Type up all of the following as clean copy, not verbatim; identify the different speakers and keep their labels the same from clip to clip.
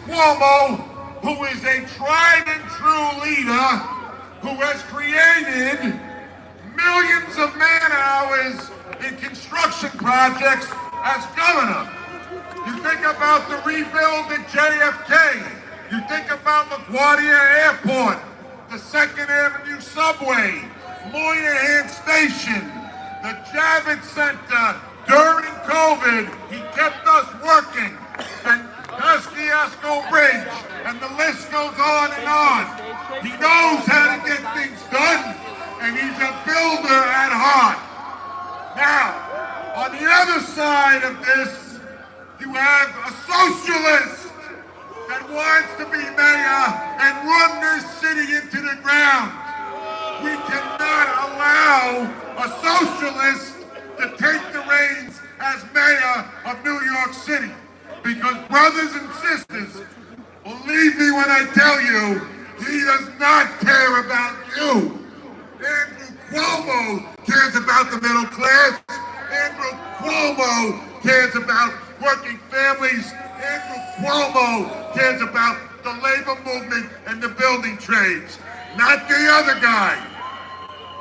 Speaker 1: Cuomo, who is a tried and true leader who has created millions of man hours in construction projects as governor. You think about the rebuild at JFK. You think about LaGuardia Airport, the 2nd Avenue subway, Moynihan Station, the Javits Center. During COVID, he kept us working. And Kosciuszko Bridge, and the list goes on and on. He knows how to get things done, and he's a builder at heart. Now, on the other side of this, you have a socialist that wants to be mayor and run this city into the ground. We cannot allow a socialist to take the reins as mayor of New York City. Because brothers and sisters, believe me when I tell you, he does not care about you. Andrew Cuomo cares about the middle class. Andrew Cuomo cares about working families. Andrew Cuomo cares about the labor movement and the building trades, not the other guy.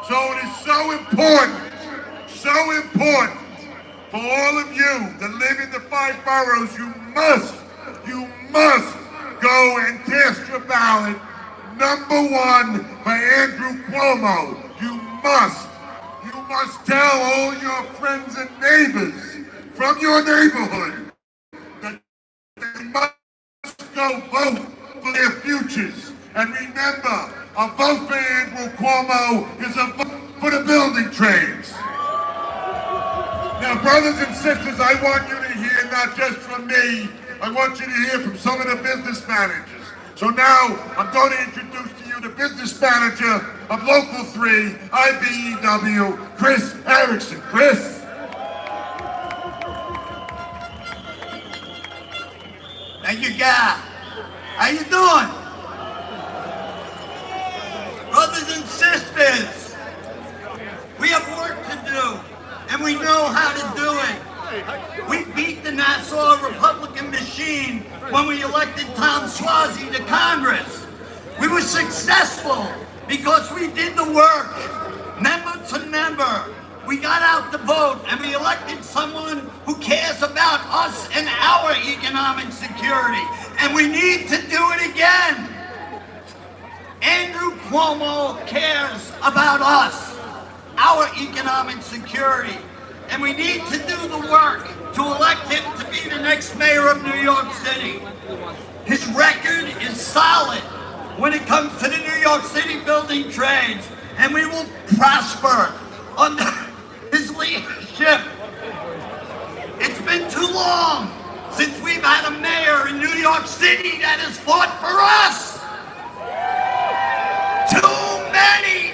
Speaker 1: So it is so important For all of you that live in the 5 boroughs, you must go and cast your ballot #1 for Andrew Cuomo. You must tell all your friends and neighbors from your neighborhood that they must go vote for their futures. And remember, a vote for Andrew Cuomo is a vote for the building trades. Now, brothers and sisters, I want you to hear not just from me, I want you to hear from some of the business managers. So now, I'm going to introduce to you the business manager of Local 3, IBEW, Chris Erickson. Chris?
Speaker 2: Thank you, Guy. How you doing? Brothers and sisters, we have work to do, and we know how to do it. We beat the Nassau Republican machine when we elected Tom Suozzi to Congress. We were successful because we did the work, member to member. We got out the vote and we elected someone who cares about us and our economic security. And we need to do it again. Andrew Cuomo cares about us, our economic security. And we need to do the work to elect him to be the next mayor of New York City. His record is solid when it comes to the New York City building trades, and we will prosper under his leadership. It's been too long since we've had a mayor in New York City that has fought for us. Too many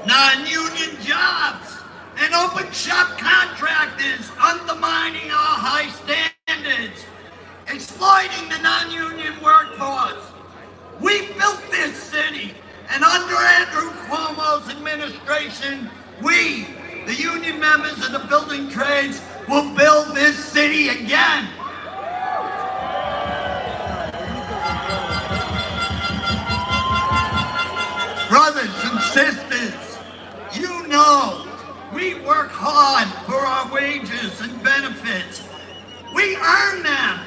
Speaker 2: non-union jobs and open shop contractors undermining our high standards, exploiting the non-union workforce. We built this city, and under Andrew Cuomo's administration, we, the union members of the building trades, will build this city again. Brothers and sisters, you know, we work hard for our wages and benefits. We earn them.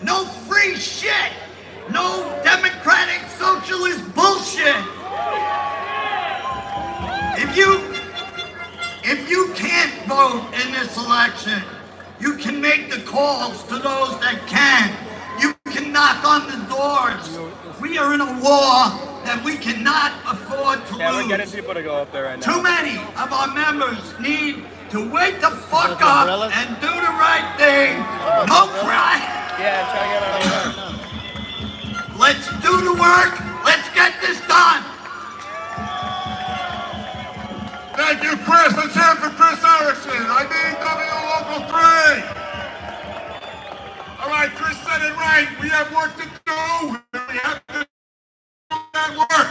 Speaker 2: No free shit. No democratic socialist bullshit. If you can't vote in this election, you can make the calls to those that can. You can knock on the doors. We are in a war that we cannot afford to lose.
Speaker 3: We're getting people to go up there right now.
Speaker 2: Too many of our members need to wake the fuck up and do the right thing. No crime.
Speaker 3: Yeah, try to get out of here.
Speaker 2: Let's do the work. Let's get this done.
Speaker 1: Thank you, Chris. Let's hear it for Chris Erickson, IBEW Local 3. All right, Chris said it right. We have work to do. We have to do that work.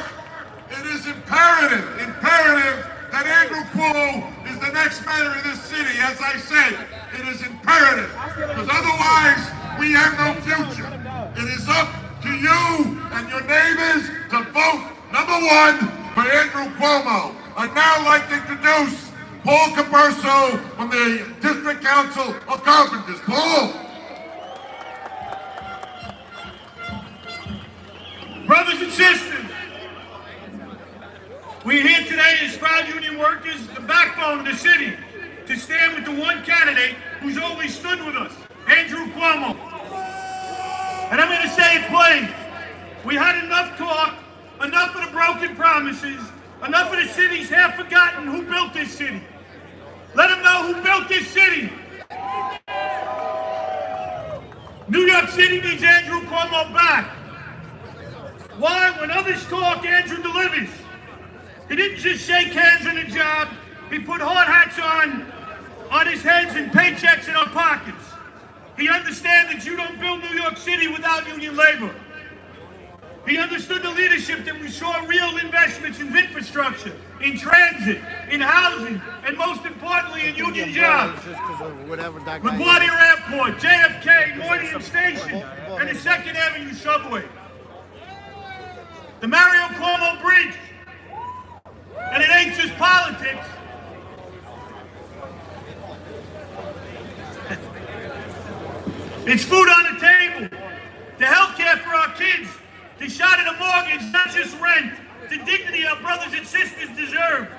Speaker 1: It is imperative that Andrew Cuomo is the next mayor of this city. As I said, it is imperative, because otherwise we have no future. It is up to you and your neighbors to vote #1 for Andrew Cuomo. I'd now like to introduce Paul Caperso from the District Council of Carpenters. Paul.
Speaker 4: Brothers and sisters, we're here today as proud union workers, the backbone of the city, to stand with the one candidate who's always stood with us, Andrew Cuomo. And I'm going to say it plain. We had enough talk, enough of the broken promises, enough of the city's half forgotten who built this city. Let them know who built this city. New York City needs Andrew Cuomo back. Why? When others talk, Andrew delivers. He didn't just shake hands on a job. He put hard hats on his heads and paychecks in our pockets. He understands that you don't build New York City without union labor. He understood the leadership that we saw real investments in infrastructure, in transit, in housing, and most importantly in union jobs. LaGuardia Airport, JFK, Moynihan Station, and the 2nd Avenue subway. The Mario Cuomo Bridge. And it ain't just politics. It's food on the table. The health care for our kids. The shot at a mortgage, not just rent. The dignity our brothers and sisters deserve.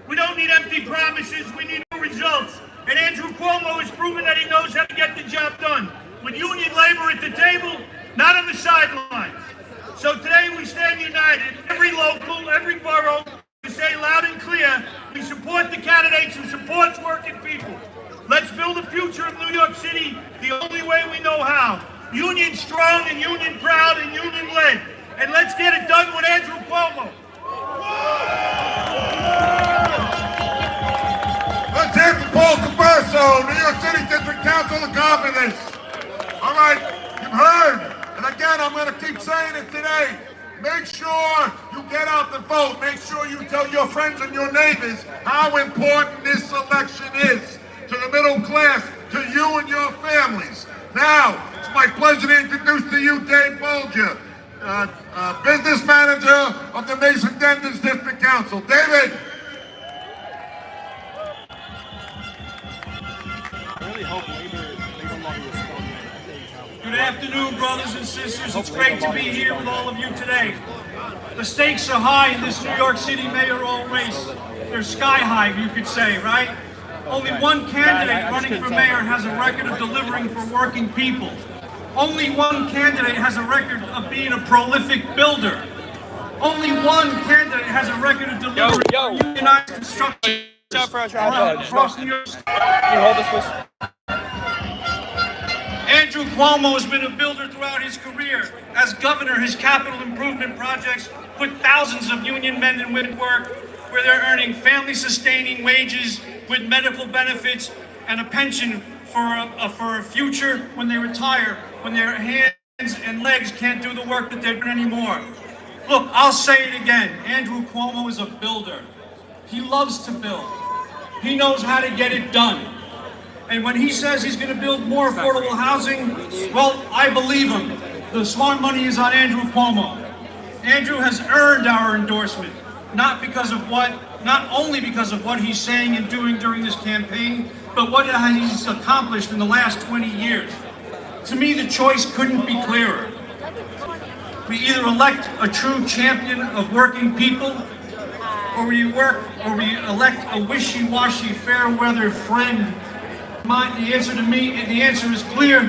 Speaker 4: We don't need empty promises, we need results. And Andrew Cuomo has proven that he knows how to get the job done. With union labor at the table, not on the sidelines. So today we stand united, every local, every borough, to say loud and clear, we support the candidates who supports working people. Let's build a future of New York City the only way we know how. Union strong and union proud and union led. And let's get it done with Andrew Cuomo.
Speaker 1: Let's hear from Paul Caberso, New York City District Council, to copy this. All right, you've heard. And again, I'm going to keep saying it today. Make sure you get out the vote. Make sure you tell your friends and your neighbors how important this election is to the middle class, to you and your families. Now, it's my pleasure to introduce to you Dave Bolger, business manager of the Mason-Denders District Council. David.
Speaker 5: Good afternoon, brothers and sisters. It's great to be here with all of you today. The stakes are high in this New York City mayoral race. They're sky high, you could say, right? Only one candidate running for mayor has a record of delivering for working people. Only one candidate has a record of being a prolific builder. Only one candidate has a record of delivering unionized construction across New York State. Andrew Cuomo has been a builder throughout his career. As governor, his capital improvement projects put thousands of union men and women to work where they're earning family-sustaining wages with medical benefits and a pension for a future when they retire, when their hands and legs can't do the work that they're doing anymore. Look, I'll say it again. Andrew Cuomo is a builder. He loves to build. He knows how to get it done. And when he says he's going to build more affordable housing, well, I believe him. The smart money is on Andrew Cuomo. Andrew has earned our endorsement, not only because of what he's saying and doing during this campaign, but what he's accomplished in the last 20 years. To me, the choice couldn't be clearer. We either elect a true champion of working people, or we elect a wishy-washy, fair-weather friend. The answer is clear.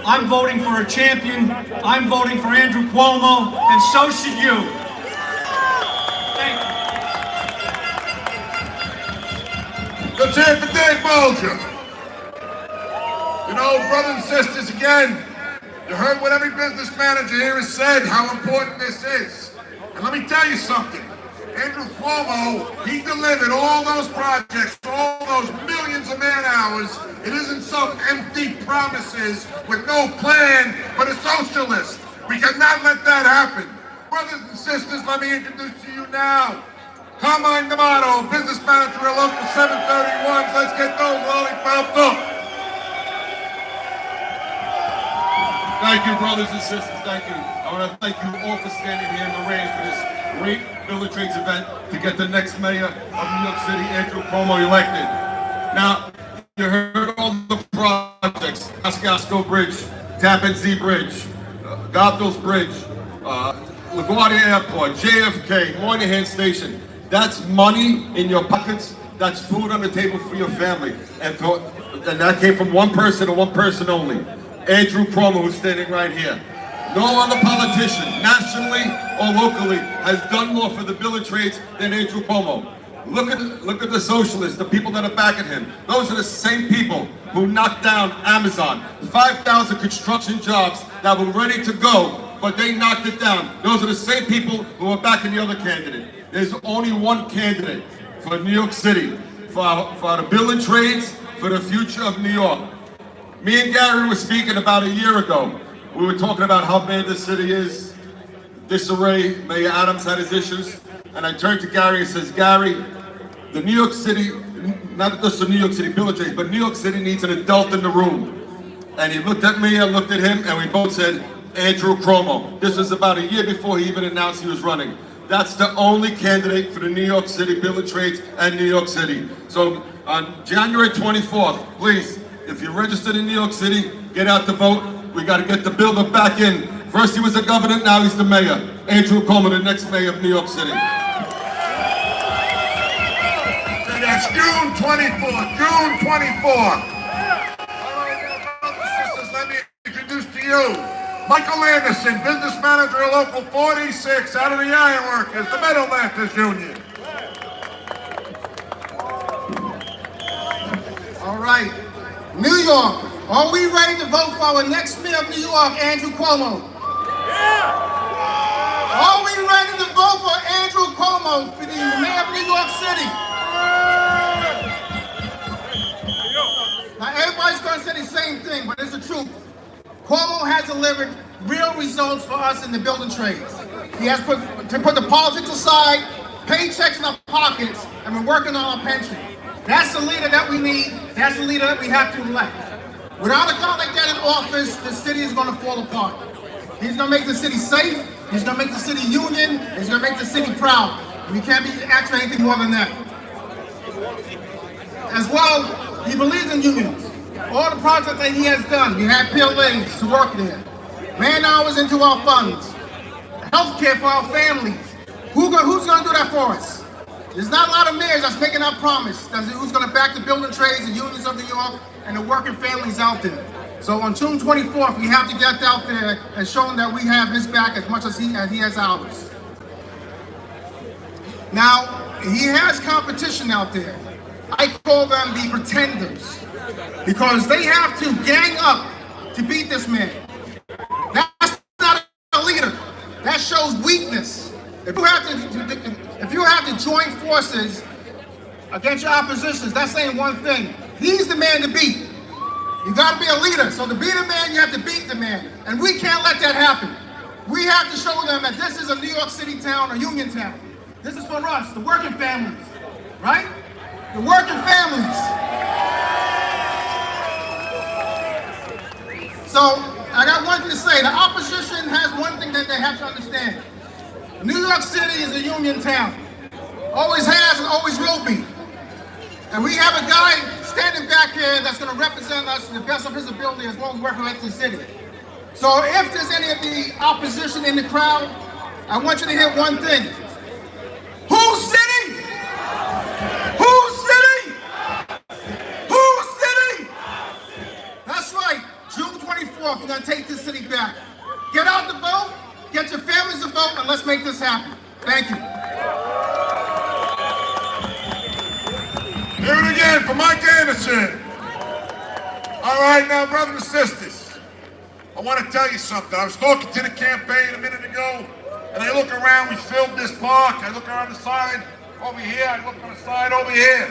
Speaker 5: I'm voting for a champion. I'm voting for Andrew Cuomo, and so should you. Thank you.
Speaker 1: Let's hear it for Dave Bolger. You know, brothers and sisters, again, you heard what every business manager here has said, how important this is. And let me tell you something. Andrew Cuomo, he delivered all those projects, all those millions of man-hours. It isn't some empty promises with no plan for the socialists. We cannot let that happen. Brothers and sisters, let me introduce to you now Carmine D'Amato, business manager at Local 731. Let's get those lollipops up.
Speaker 6: Thank you, brothers and sisters. Thank you. I want to thank you all for standing here in the rain for this great Bill of Trades event to get the next mayor of New York City, Andrew Cuomo, elected. Now, you heard all the projects: Pascasco Bridge, Tappan Zee Bridge, Garfield's Bridge, LaGuardia Airport, JFK, Moynihan Station. That's money in your pockets. That's food on the table for your family. And that came from one person and one person only. Andrew Cuomo, who's standing right here. No other politician, nationally or locally, has done more for the Bill of Trades than Andrew Cuomo. Look at the socialists, the people that are backing him. Those are the same people who knocked down Amazon. 5,000 construction jobs that were ready to go, but they knocked it down. Those are the same people who are backing the other candidate. There's only one candidate for New York City, for the Bill of Trades, for the future of New York. Me and Gary were speaking about a year ago. We were talking about how bad the city is, disarray. Mayor Adams had his issues. And I turned to Gary and says, Gary, the New York City, not just the New York City Bill of Trades, but New York City needs an adult in the room. And he looked at me, I looked at him, and we both said, Andrew Cuomo. This was about a year before he even announced he was running. That's the only candidate for the New York City Bill of Trades and New York City. So on January 24th, please, if you're registered in New York City, get out to vote. We got to get the builder back in. First he was the governor, now he's the mayor. Andrew Cuomo, the next mayor of New York City.
Speaker 1: And that's June 24th, June 24th. All right, now, brothers and sisters, let me introduce to you Michael Anderson, business manager of Local 46 out of the Ironworkers, the Metal Lancers Union.
Speaker 7: All right, New York, are we ready to vote for our next mayor of New York, Andrew Cuomo? Yeah! Are we ready to vote for Andrew Cuomo for the mayor of New York City? Now everybody's going to say the same thing, but it's the truth. Cuomo has delivered real results for us in the building trades. He has put the politics aside, paychecks in our pockets, and we're working on our pension. That's the leader that we need. That's the leader that we have to elect. Without a guy like that in office, the city is going to fall apart. He's going to make the city safe. He's going to make the city union. He's going to make the city proud. We can't be asked for anything more than that. As well, he believes in unions. All the projects that he has done, we have PLAs to work there. Man hours into our funds. Health care for our families. Who's going to do that for us? There's not a lot of mayors that's making that promise. Who's going to back the building trades, the unions of New York, and the working families out there. So on June 24th, we have to get out there and show him that we have his back as much as he has ours. Now, he has competition out there. I call them the pretenders, because they have to gang up to beat this man. That's not a leader. That shows weakness. If you have to join forces against your oppositions, that's saying one thing. He's the man to beat. You got to be a leader. So to be the man, you have to beat the man. And we can't let that happen. We have to show them that this is a New York City town, a union town. This is for us, the working families, right? The working families. So I got one thing to say. The opposition has one thing that they have to understand. New York City is a union town. Always has and always will be. And we have a guy standing back here that's going to represent us to the best of his ability as well as represent the city. So if there's any of the opposition in the crowd, I want you to hear one thing. Whose city? Whose city? Whose city? That's right. June 24th, we're going to take this city back. Get out the vote, get your families to vote, and let's make this happen. Thank you.
Speaker 1: Here it again for Mike Anderson. All right, now, brothers and sisters, I want to tell you something. I was talking to the campaign a minute ago, and I look around, we filled this park. I look around the side over here, I look on the side over here.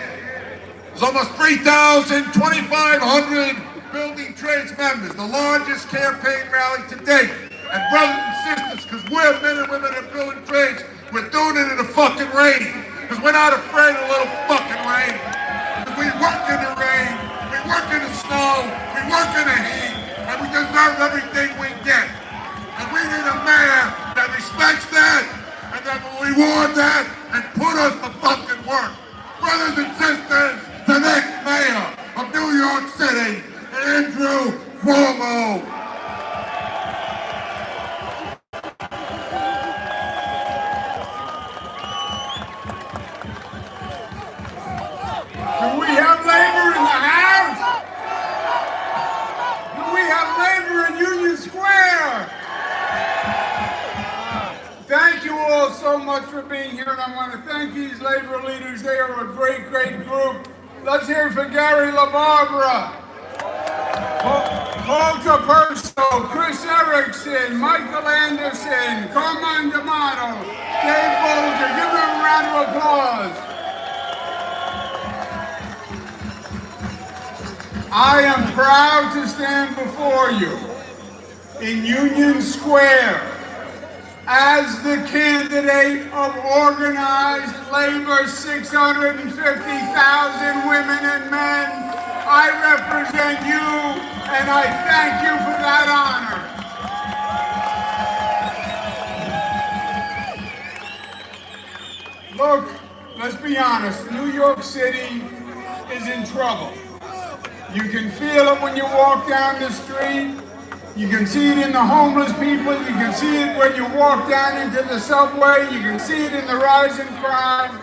Speaker 1: There's almost 3,000, 2,500 building trades members, the largest campaign rally to date. And brothers and sisters, because we're men and women in building trades, we're doing it in the fucking rain. Because we're not afraid of a little fucking rain. We work in the rain, we work in the snow, we work in the heat, and we deserve everything we get. And we need a mayor that respects that, and that will reward that, and put us to fucking work. Brothers and sisters, the next mayor of New York City, Andrew Cuomo.
Speaker 8: Do we have labor in the house? Do we have labor in Union Square? Thank you all so much for being here, and I want to thank these labor leaders. They are a great, great group. Let's hear it for Gary LaBarbera, Paul Caperso, Chris Erickson, Michael Anderson, Carmine D'Amato, Dave Bolger. Give them a round of applause. I am proud to stand before you in Union Square as the candidate of organized labor, 650,000 women and men. I represent you, and I thank you for that honor. Look, let's be honest, New York City is in trouble. You can feel it when you walk down the street. You can see it in the homeless people. You can see it when you walk down into the subway. You can see it in the rise in crime.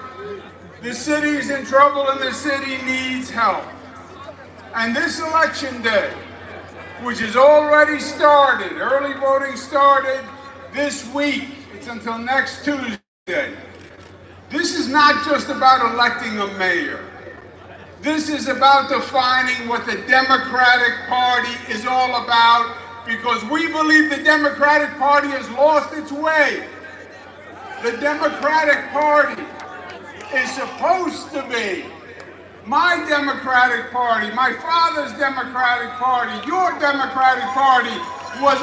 Speaker 8: The city is in trouble and the city needs help. And this election day, which has already started, early voting started this week. It's until next Tuesday. This is not just about electing a mayor. This is about defining what the Democratic Party is all about, because we believe the Democratic Party has lost its way. The Democratic Party is supposed to be my Democratic Party, my father's Democratic Party, your Democratic Party was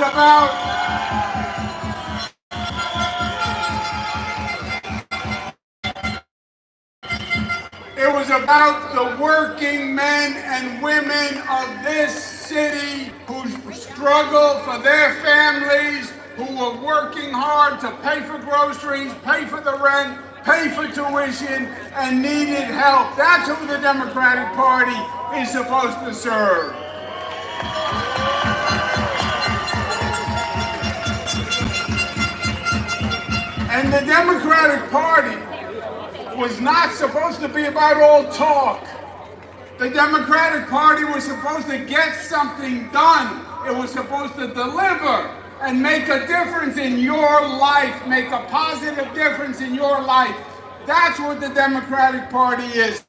Speaker 8: about the working men and women of this city who struggle for their families, who are working hard to pay for groceries, pay for the rent, pay for tuition, and needed help. That's who the Democratic Party is supposed to serve. And the Democratic Party was not supposed to be about all talk. The Democratic Party was supposed to get something done. It was supposed to deliver and make a difference in your life, make a positive difference in your life. That's what the Democratic Party is.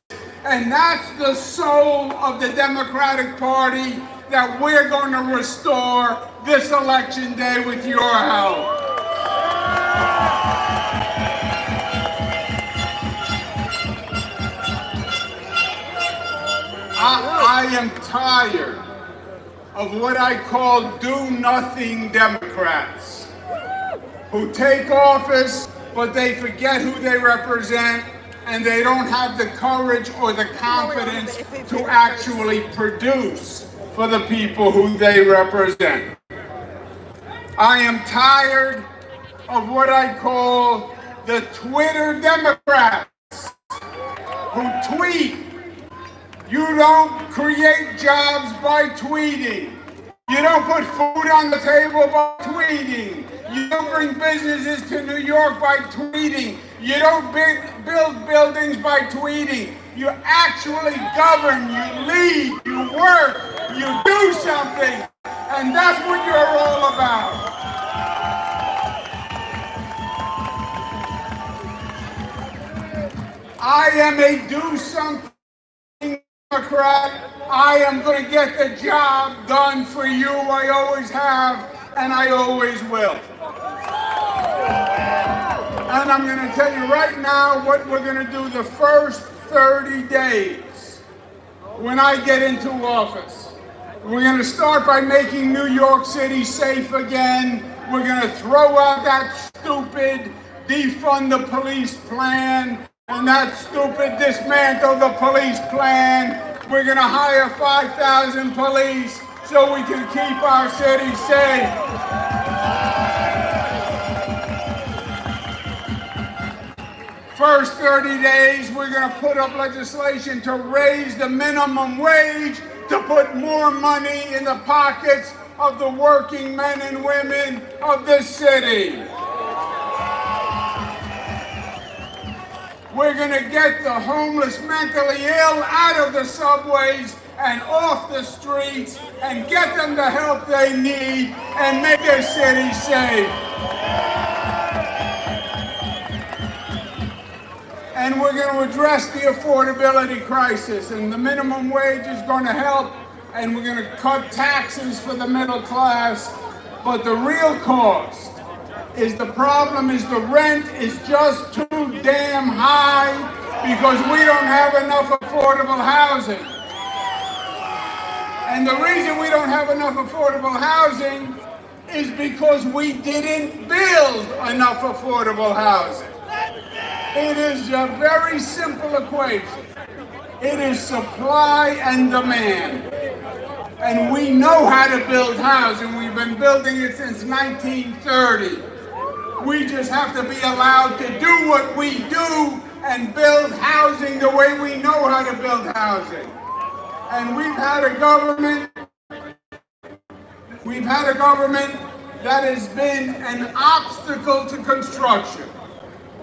Speaker 8: And that's the soul of the Democratic Party that we're going to restore this election day with your help. I am tired of what I call do-nothing Democrats who take office, but they forget who they represent, and they don't have the courage or the confidence to actually produce for the people who they represent. I am tired of what I call the Twitter Democrats who tweet. You don't create jobs by tweeting. You don't put food on the table by tweeting. You don't bring businesses to New York by tweeting. You don't build buildings by tweeting. You actually govern, you lead, you work, you do something. And that's what you're all about. I am a do-something Democrat. I am going to get the job done for you. I always have, and I always will. And I'm going to tell you right now what we're going to do the first 30 days when I get into office. We're going to start by making New York City safe again. We're going to throw out that stupid defund the police plan and that stupid dismantle the police plan. We're going to hire 5,000 police so we can keep our city safe. First 30 days, we're going to put up legislation to raise the minimum wage, to put more money in the pockets of the working men and women of this city. We're going to get the homeless, mentally ill out of the subways and off the streets and get them the help they need and make their city safe. And we're going to address the affordability crisis, and the minimum wage is going to help, and we're going to cut taxes for the middle class. But the real cost is the problem is the rent is just too damn high because we don't have enough affordable housing. And the reason we don't have enough affordable housing is because we didn't build enough affordable housing. It is a very simple equation. It is supply and demand. And we know how to build housing. We've been building it since 1930. We just have to be allowed to do what we do and build housing the way we know how to build housing. And we've had a government We've had a government that has been an obstacle to construction.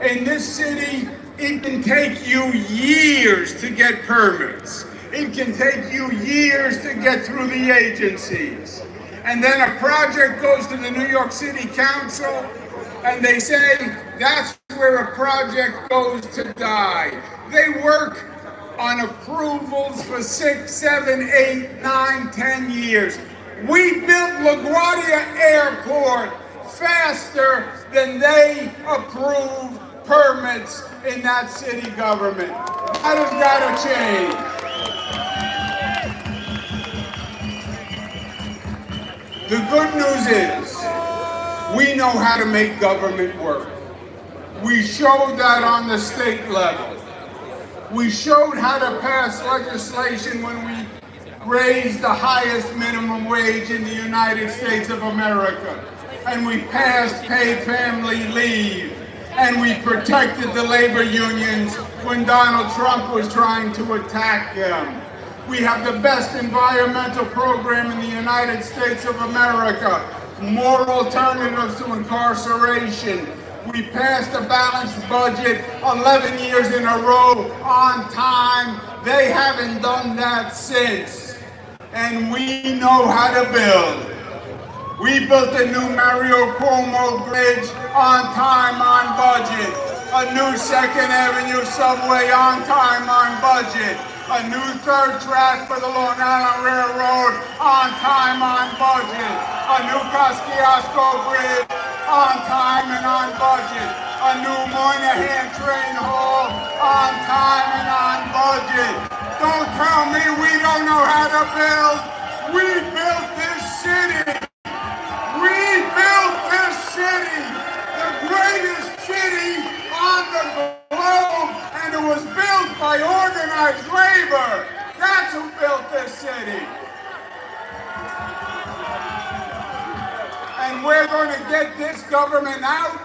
Speaker 8: In this city, it can take you years to get permits. It can take you years to get through the agencies. And then a project goes to the New York City Council, and they say that's where a project goes to die. They work on approvals for 6, 7, 8, 9, 10 years. We built LaGuardia Airport faster than they approve permits in that city government. That has got to change. The good news is we know how to make government work. We showed that on the state level. We showed how to pass legislation when we raised the highest minimum wage in the United States of America. And we passed paid family leave. And we protected the labor unions when Donald Trump was trying to attack them. We have the best environmental program in the United States of America. More alternatives to incarceration. We passed a balanced budget 11 years in a row on time. They haven't done that since. And we know how to build. We built a new Mario Cuomo bridge on time, on budget. A new 2nd Avenue subway on time, on budget. A new 3rd track for the Long Island Railroad on time, on budget. A new Kosciuszko Bridge on time and on budget. A new Moynihan train hall on time and on budget. Don't tell me we don't know how to build. We built this city. We built this city, the greatest city on the globe, and it was built by organized labor. That's who built this city. And we're going to get this government out,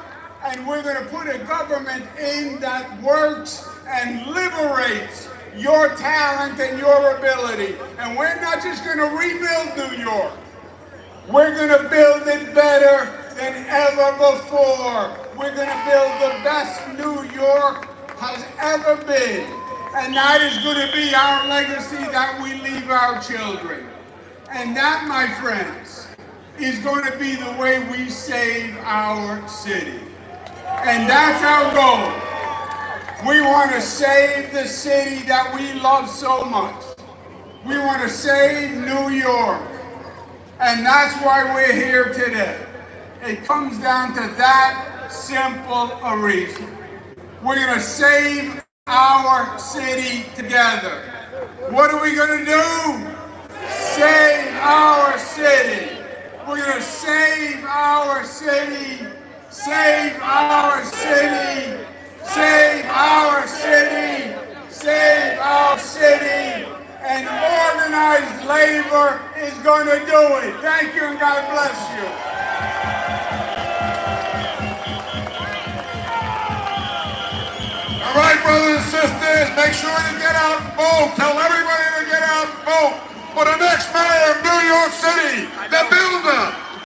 Speaker 8: and we're going to put a government in that works and liberates your talent and your ability. And we're not just going to rebuild New York. We're going to build it better than ever before. We're going to build the best New York has ever been. And that is going to be our legacy that we leave our children. And that, my friends, is going to be the way we save our city. And that's our goal. We want to save the city that we love so much. We want to save New York. And that's why we're here today. It comes down to that simple a reason. We're going to save our city together. What are we going to do? Save our city. We're going to save our city. Save our city. Save our city. Save our city. And organized labor is going to do it. Thank you and God bless you.
Speaker 1: All right, brothers and sisters, make sure you get out and vote. Tell everybody to get out and vote for the next mayor of New York City, the builder,